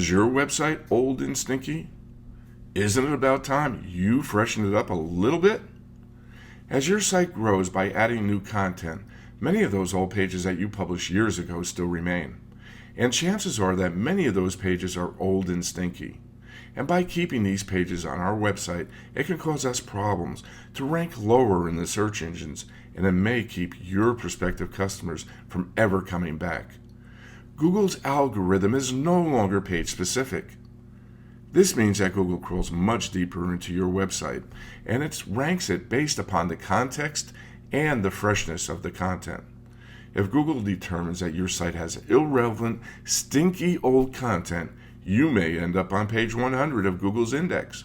Is your website old and stinky? Isn't it about time you freshen it up a little bit? As your site grows by adding new content, many of those old pages that you published years ago still remain. And chances are that many of those pages are old and stinky. And by keeping these pages on our website, it can cause us problems to rank lower in the search engines, and it may keep your prospective customers from ever coming back. Google's algorithm is no longer page specific. This means that Google crawls much deeper into your website, and it ranks it based upon the context and the freshness of the content. If Google determines that your site has irrelevant, stinky old content, you may end up on page 100 of Google's index.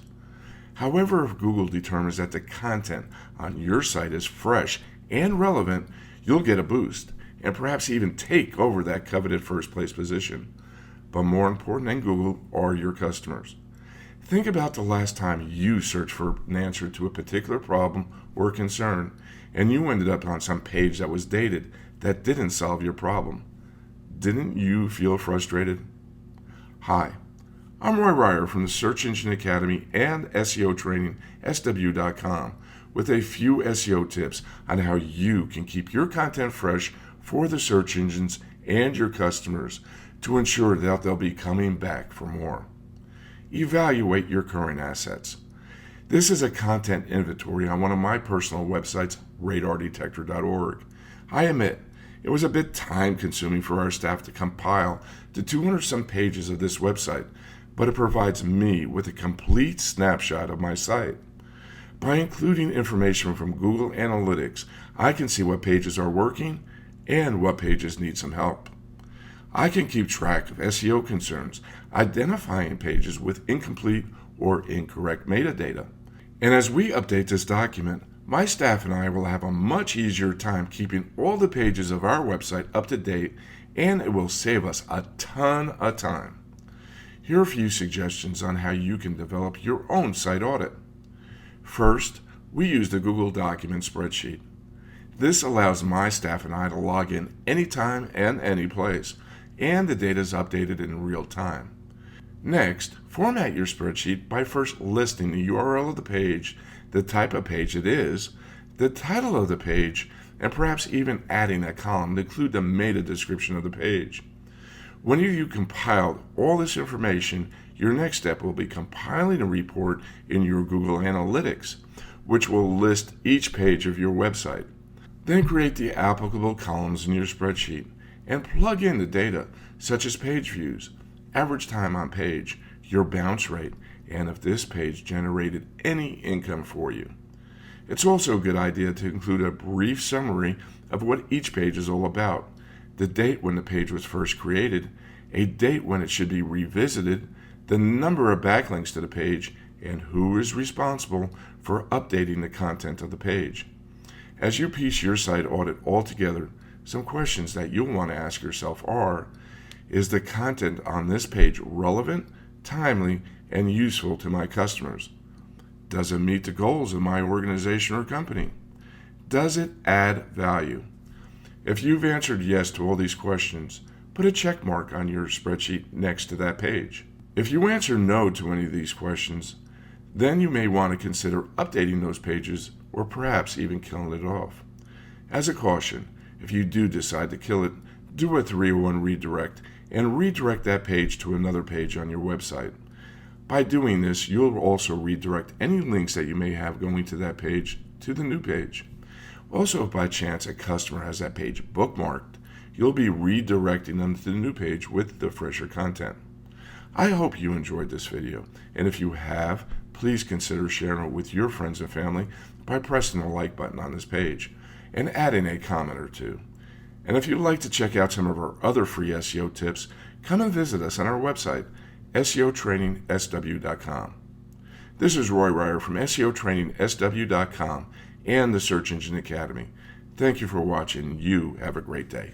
However, if Google determines that the content on your site is fresh and relevant, you'll get a boost and perhaps even take over that coveted first place position. But more important than Google are your customers. Think about the last time you searched for an answer to a particular problem or concern, and you ended up on some page that was dated that didn't solve your problem. Didn't you feel frustrated? Hi, I'm Roy Ryer from the Search Engine Academy and SEO Training, SW.com, with a few SEO tips on how you can keep your content fresh for the search engines and your customers to ensure that they'll be coming back for more. Evaluate your current assets. This is a content inventory on one of my personal websites, radardetector.org. I admit, it was a bit time-consuming for our staff to compile the 200-some pages of this website, but it provides me with a complete snapshot of my site. By including information from Google Analytics, I can see what pages are working and what pages need some help. I can keep track of SEO concerns, identifying pages with incomplete or incorrect metadata. And as we update this document, my staff and I will have a much easier time keeping all the pages of our website up to date, and it will save us a ton of time. Here are a few suggestions on how you can develop your own site audit. First, we use the Google document spreadsheet. This allows my staff and I to log in anytime and any place, and the data is updated in real time. Next, format your spreadsheet by first listing the URL of the page, the type of page it is, the title of the page, and perhaps even adding a column to include the meta description of the page. When you've compiled all this information, your next step will be compiling a report in your Google Analytics, which will list each page of your website. Then create the applicable columns in your spreadsheet and plug in the data such as page views, average time on page, your bounce rate, and if this page generated any income for you. It's also a good idea to include a brief summary of what each page is all about, the date when the page was first created, a date when it should be revisited, the number of backlinks to the page, and who is responsible for updating the content of the page. As you piece your site audit all together, some questions that you'll want to ask yourself are, is the content on this page relevant, timely, and useful to my customers? Does it meet the goals of my organization or company? Does it add value? If you've answered yes to all these questions, put a check mark on your spreadsheet next to that page. If you answer no to any of these questions, then you may want to consider updating those pages or perhaps even killing it off. As a caution, if you do decide to kill it, do a 301 redirect and redirect that page to another page on your website. By doing this, you'll also redirect any links that you may have going to that page to the new page. Also, if by chance a customer has that page bookmarked, you'll be redirecting them to the new page with the fresher content. I hope you enjoyed this video, and if you have, please consider sharing it with your friends and family by pressing the like button on this page and adding a comment or two. And if you'd like to check out some of our other free SEO tips, come and visit us on our website, SEOTrainingSW.com. This is Roy Ryer from SEOTrainingSW.com and the Search Engine Academy. Thank you for watching. You have a great day.